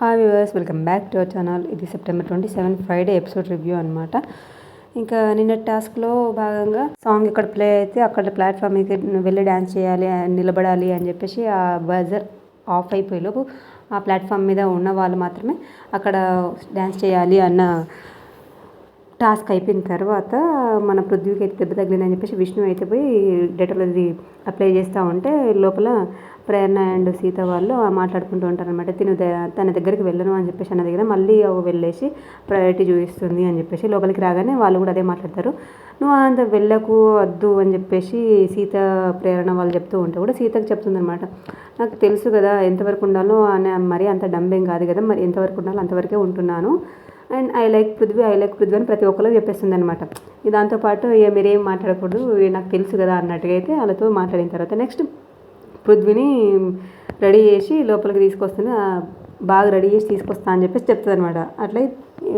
Hi viewers, welcome back to our channel. ఇది September 27 Friday episode review అనమాట. ఇంకా నిన్న టాస్క్లో భాగంగా సాంగ్ ఎక్కడ ప్లే అయితే అక్కడ ప్లాట్ఫామ్ మీద వెళ్ళి డ్యాన్స్ చేయాలి, నిలబడాలి అని చెప్పేసి ఆ బజర్ ఆఫ్ అయిపోయేలోపు ఆ ప్లాట్ఫామ్ మీద ఉన్న వాళ్ళు మాత్రమే అక్కడ డ్యాన్స్ చేయాలి అన్న టాస్క్ అయిపోయిన తర్వాత మన పృథ్వీకి అయితే దెబ్బ తగిలిందని చెప్పేసి విష్ణు అయితే పోయి డెటాల్ అది అప్లై చేస్తూ ఉంటే లోపల ప్రేరణ అండ్ సీత వాళ్ళు మాట్లాడుకుంటూ ఉంటారనమాట. తన దగ్గరికి వెళ్ళను అని చెప్పేసి అన్న దగ్గర మళ్ళీ వెళ్ళేసి ప్రయారిటీ చూపిస్తుంది అని చెప్పేసి లోపలికి రాగానే వాళ్ళు కూడా అదే మాట్లాడతారు. నువ్వు అంత వెళ్ళకు వద్దు అని చెప్పేసి సీత ప్రేరణ వాళ్ళు చెప్తూ ఉంటే కూడా సీతకు చెప్తుంది అనమాట. నాకు తెలుసు కదా ఎంతవరకు ఉండాలో అని, మరి అంత డంబేం కాదు కదా, మరి ఎంతవరకు ఉండాలో అంతవరకే ఉంటున్నాను అండ్ ఐ లైక్ పృథ్వీ అని ప్రతి ఒక్కరు చెప్పేస్తుంది అనమాట. దాంతోపాటు మీరేం మాట్లాడకూడదు, నాకు తెలుసు కదా అన్నట్టుగా అయితే వాళ్ళతో మాట్లాడిన తర్వాత నెక్స్ట్ పృథ్వీని రెడీ చేసి లోపలికి తీసుకొస్తుంది. బాగా రెడీ చేసి తీసుకొస్తా అని చెప్పేసి చెప్తుంది అనమాట. అట్లే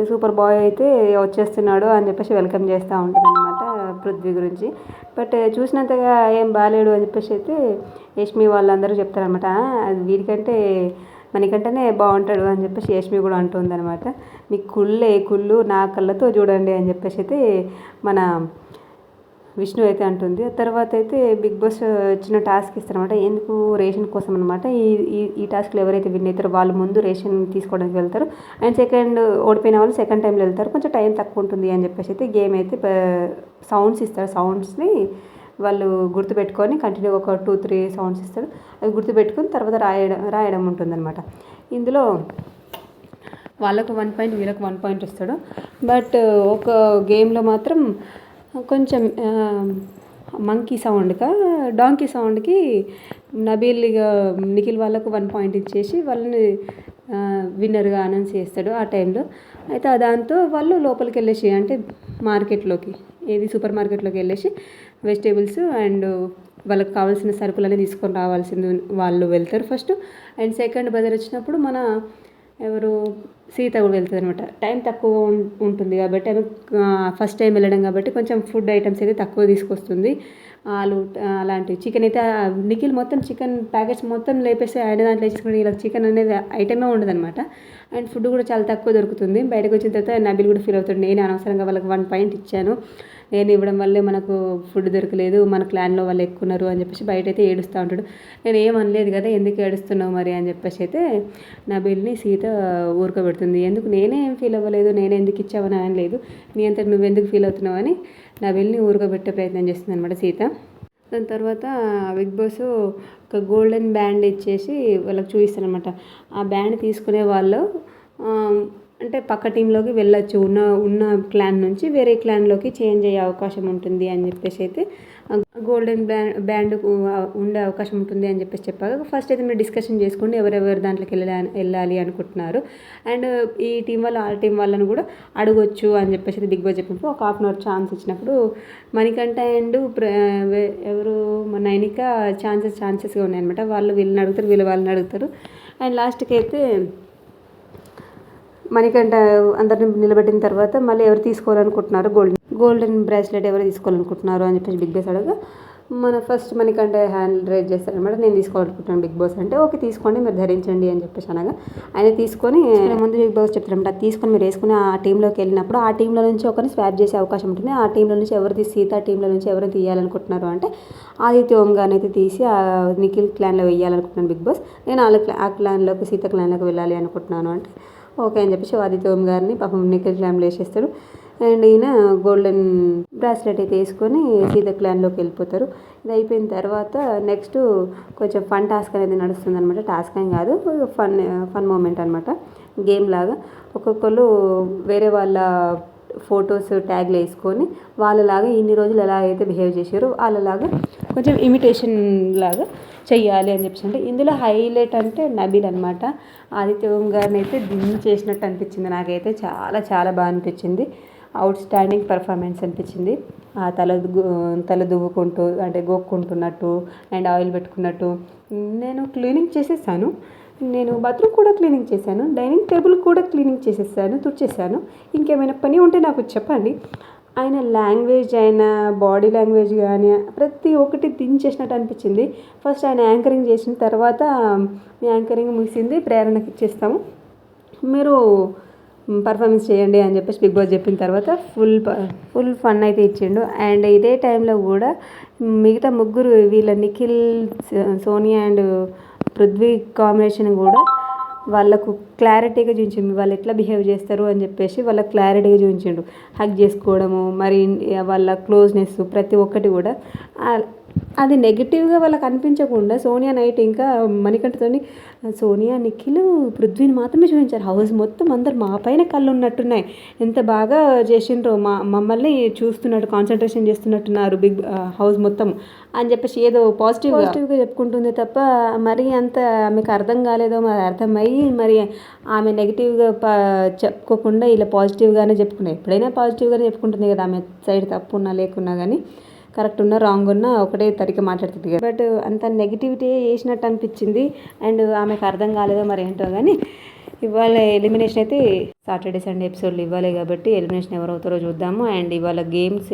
సూపర్ బాయ్ అయితే వచ్చేస్తున్నాడు అని చెప్పేసి వెల్కమ్ చేస్తూ ఉంటుంది అనమాట పృథ్వీ గురించి. బట్ చూసినంతగా ఏం బాగాలేడు అని చెప్పేసి అయితే యష్మి వాళ్ళందరూ చెప్తారనమాట. వీడికంటే మనకంటేనే బాగుంటాడు అని చెప్పేసి యష్మి కూడా అంటుంది అనమాట. మీ కుళ్ళు నా కళ్ళతో చూడండి అని చెప్పేసి అయితే మన విష్ణు అయితే అంటుంది. తర్వాత అయితే బిగ్ బాస్ చిన్న టాస్క్ ఇస్తారనమాట. ఎందుకు రేషన్ కోసం అనమాట. ఈ టాస్క్లో ఎవరైతే విన్ అవుతారో వాళ్ళు ముందు రేషన్ తీసుకోవడానికి వెళ్తారు అండ్ సెకండ్ ఓడిపోయిన వాళ్ళు సెకండ్ టైంలో వెళ్తారు. కొంచెం టైం తక్కువ ఉంటుంది అని చెప్పేసి అయితే గేమ్ అయితే సౌండ్స్ ఇస్తారు. సౌండ్స్ని వాళ్ళు గుర్తుపెట్టుకొని కంటిన్యూగా ఒక 2-3 సౌండ్స్ ఇస్తారు. అవి గుర్తుపెట్టుకొని తర్వాత రాయడం ఉంటుందన్నమాట. ఇందులో వాళ్ళకు 1 పాయింట్ వీళ్ళకి 1 పాయింట్ ఇస్తాడు. బట్ ఒక గేమ్లో మాత్రం కొంచెం మంకీ సౌండ్గా డాంకీ సౌండ్కి నిఖిల్ వాళ్ళకు 1 పాయింట్ ఇచ్చేసి వాళ్ళని విన్నర్గా అనౌన్స్ చేస్తాడు ఆ టైంలో. అయితే దాంతో వాళ్ళు లోపలికి వెళ్ళేసి అంటే మార్కెట్లోకి సూపర్ మార్కెట్లోకి వెళ్ళేసి వెజిటేబుల్స్ అండ్ వాళ్ళకి కావాల్సిన సరుకులన్నీ తీసుకొని రావాల్సింది వాళ్ళు వెళ్తారు ఫస్ట్. అండ్ సెకండ్ బజర్ వచ్చినప్పుడు మన ఎవరు సీత కూడా వెళ్తుంది అనమాట. టైం తక్కువ ఉంటుంది కాబట్టి ఆమె ఫస్ట్ టైం వెళ్ళడం కాబట్టి కొంచెం ఫుడ్ ఐటమ్స్ అయితే తక్కువ తీసుకొస్తుంది. ఆలు అలాంటివి చికెన్ అయితే నిఖిల్ మొత్తం చికెన్ ప్యాకెట్స్ మొత్తం లేపేసి ఆయన దాంట్లో వేసుకుంటే ఇలా చికెన్ అనేది ఐటమే ఉండదు అనమాట. అండ్ ఫుడ్ కూడా చాలా తక్కువ దొరుకుతుంది. బయటకు వచ్చిన తర్వాత నబిల్ కూడా ఫీల్ అవుతాడు, నేను అనవసరంగా వాళ్ళకి 1 పాయింట్ ఇచ్చాను, నేను ఇవ్వడం వల్లే మనకు ఫుడ్ దొరకలేదు, మన క్లాన్లో వాళ్ళు ఎక్కున్నారు అని చెప్పేసి బయట అయితే ఏడుస్తూ ఉంటాడు. నేను ఏమనలేదు కదా, ఎందుకు ఏడుస్తున్నావు మరి అని చెప్పేసి అయితే నబిల్ని సీత ఊరుకోబెడుతుంది. ఎందుకు నేనే ఏం ఫీల్ అవ్వలేదు, నేనే ఎందుకు ఇచ్చావని అనలేదు, నీ అంతకు నువ్వెందుకు ఫీల్ అవుతున్నావు అని నబిల్ని ఊరుకోబెట్టే ప్రయత్నం చేస్తుంది అనమాట సీత. దాని తర్వాత బిగ్ బాస్ ఒక గోల్డెన్ బ్యాండ్ ఇచ్చేసి వాళ్ళకి చూపిస్తారనమాట. ఆ బ్యాండ్ తీసుకునే వాళ్ళు అంటే పక్క టీంలోకి వెళ్ళొచ్చు, ఉన్న క్లాన్ నుంచి వేరే క్లాన్లోకి చేంజ్ అయ్యే అవకాశం ఉంటుంది అని చెప్పేసి అయితే గోల్డెన్ బ్యాండ్ ఉండే అవకాశం ఉంటుంది అని చెప్పేసి చెప్పారు. ఫస్ట్ అయితే మీరు డిస్కషన్ చేసుకోండి ఎవరెవరు దాంట్లోకి వెళ్ళాలి అనుకుంటున్నారు అండ్ ఈ టీం వాళ్ళు ఆ టీం వాళ్ళని కూడా అడగొచ్చు అని చెప్పేసి అయితే బిగ్ బాస్ చెప్పినప్పుడు ఒక 1/2 అవర్ ఛాన్స్ ఇచ్చినప్పుడు మణికంఠ అండ్ ఎవరు నైనిక ఛాన్సెస్గా ఉన్నాయన్నమాట. వాళ్ళు వీళ్ళని అడుగుతారు, వీళ్ళు వాళ్ళని అడుగుతారు అండ్ లాస్ట్కి అయితే మణికంఠ అందరిని నిలబెట్టిన తర్వాత మళ్ళీ ఎవరు తీసుకోవాలనుకుంటున్నారు గోల్డెన్ బ్రాస్లెట్ ఎవరు తీసుకోవాలనుకుంటున్నారు అని చెప్పేసి బిగ్ బాస్ అడగా ఫస్ట్ మణికంఠ హ్యాండ్ రైజ్ చేస్తారనమాట. నేను తీసుకోవాలనుకుంటున్నాను బిగ్ బాస్ అంటే ఓకే తీసుకోండి మీరు ధరించండి అని చెప్పేసి అనగా ఆయన తీసుకొని ముందు బిగ్ బాస్ చెప్తారనమాట. అది తీసుకొని మీరు వేసుకుని ఆ టీంలోకి వెళ్ళినప్పుడు ఆ టీంలో నుంచి ఒకరిని స్వాప్ చేసే అవకాశం ఉంటుంది. ఆ టీంలో నుంచి ఎవరు సీత టీంలో నుంచి ఎవరు తీయాలనుకుంటున్నారు అంటే ఆదిత్య ఓంగారిని అయితే తీసి ఆ నిఖిల్ క్లాన్లో వేయాలనుకుంటున్నాను బిగ్ బాస్, నేను ఆ క్లాన్లోకి సీత క్లాన్లోకి వెళ్ళాలి అనుకుంటున్నాను అంటే ఓకే అని చెప్పేసి ఆదిత్య ఓం గారిని పాపం నిఖిల్ క్లాన్లో వేసేస్తాడు అండ్ ఈయన గోల్డెన్ బ్రాస్లెట్ అయితే వేసుకొని సీత క్లాన్లోకి వెళ్ళిపోతారు. ఇది అయిపోయిన తర్వాత నెక్స్ట్ కొంచెం ఫన్ టాస్క్ అనేది నడుస్తుంది అనమాట. టాస్క్ ఏం కాదు, ఫన్ మూమెంట్ అనమాట, గేమ్ లాగా. ఒక్కొక్కరు వేరే వాళ్ళ ఫొటోస్ ట్యాగ్లు వేసుకొని వాళ్ళలాగా ఇన్ని రోజులు ఎలా అయితే బిహేవ్ చేశారో వాళ్ళలాగా కొంచెం ఇమిటేషన్ లాగా చెయ్యాలి అని చెప్పేసి. అంటే ఇందులో హైలైట్ అంటే నబిల్ అనమాట. ఆదిత్య ఓం గారిని అయితే చేసినట్టు అనిపించింది నాకైతే, చాలా చాలా బాగా అనిపించింది. అవుట్ స్టాండింగ్ పర్ఫార్మెన్స్ అనిపించింది. ఆ తల దువ్వుకుంటూ అంటే గోక్కుంటున్నట్టు అండ్ ఆయిల్ పెట్టుకున్నట్టు. నేను క్లీనింగ్ చేసేసాను, నేను బాత్రూమ్ కూడా క్లీనింగ్ చేశాను, డైనింగ్ టేబుల్ కూడా క్లీనింగ్ చేసేసాను, తుడిచేసాను, ఇంకేమైనా పని ఉంటే నాకు చెప్పండి. ఆయన లాంగ్వేజ్, ఆయన బాడీ లాంగ్వేజ్ కానీ ప్రతి ఒక్కటి దించేసినట్టు అనిపించింది. ఫస్ట్ ఆయన యాంకరింగ్ చేసిన తర్వాత మీ యాంకరింగ్ ముగిసింది, ప్రేరణకి ఇచ్చేస్తాము, మీరు పర్ఫార్మెన్స్ చేయండి అని చెప్పేసి బిగ్ బాస్ చెప్పిన తర్వాత ఫుల్ ఫన్ అయితే ఇచ్చిండు. అండ్ ఇదే టైంలో కూడా మిగతా ముగ్గురు వీళ్ళ నిఖిల్, సోనియా అండ్ పృథ్వీ కాంబినేషన్ కూడా వాళ్ళకు క్లారిటీగా చూపించిండు, వాళ్ళు ఎట్లా బిహేవ్ చేస్తారు అని చెప్పేసి వాళ్ళకి క్లారిటీగా చూపించిండు. హగ్ చేసుకోవడము, మరి వాళ్ళ క్లోజ్నెస్ ప్రతి ఒక్కటి కూడా అది నెగిటివ్గా వాళ్ళకి అనిపించకుండా సోనియా నైట్ ఇంకా మణికంఠతోని సోనియా, నిఖిల్, పృథ్వీని మాత్రమే చూపించారు. హౌస్ మొత్తం అందరు మా పైన కళ్ళు ఉన్నట్టున్నాయి, ఎంత బాగా చేసిండ్రో, మమ్మల్ని చూస్తున్నట్టు కాన్సన్ట్రేషన్ చేస్తున్నట్టున్నారు బిగ్ హౌస్ మొత్తం అని చెప్పేసి ఏదో పాజిటివ్గా చెప్పుకుంటుంది తప్ప మరి అంత ఆమెకు అర్థం కాలేదో మరి అర్థమయ్యి మరి ఆమె నెగిటివ్గా చెప్పుకోకుండా ఇలా పాజిటివ్గానే చెప్పుకున్నాయి. ఎప్పుడైనా పాజిటివ్గానే చెప్పుకుంటుంది కదా, ఆమె సైడ్ తప్పు ఉన్నా లేకున్నా కానీ, కరెక్ట్ ఉన్నా రాంగ్ ఉన్నా ఒకటే తరిక మాట్లాడుతుంది కదా. బట్ అంత నెగిటివిటీ చేసినట్టు అనిపించింది. అండ్ ఆమెకు అర్థం కాలేదో మరి ఏంటో కానీ ఇవాళ ఎలిమినేషన్ అయితే సాటర్డే సండే ఎపిసోడ్లు ఇవ్వాలి కాబట్టి ఎలిమినేషన్ ఎవరు అవుతారో చూద్దాము. అండ్ ఇవాళ గేమ్స్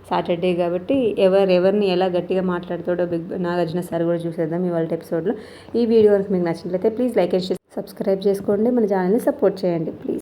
సాటర్డే కాబట్టి ఎవరిని ఎలా గట్టిగా మాట్లాడుతాడో నాగార్జున సార్ కూడా చూసేద్దాం ఇవాళ ఎపిసోడ్లో. ఈ వీడియో మీకు నచ్చినట్లయితే please like and share, subscribe చేసుకోండి, మన ఛానల్ని సపోర్ట్ చేయండి ప్లీజ్.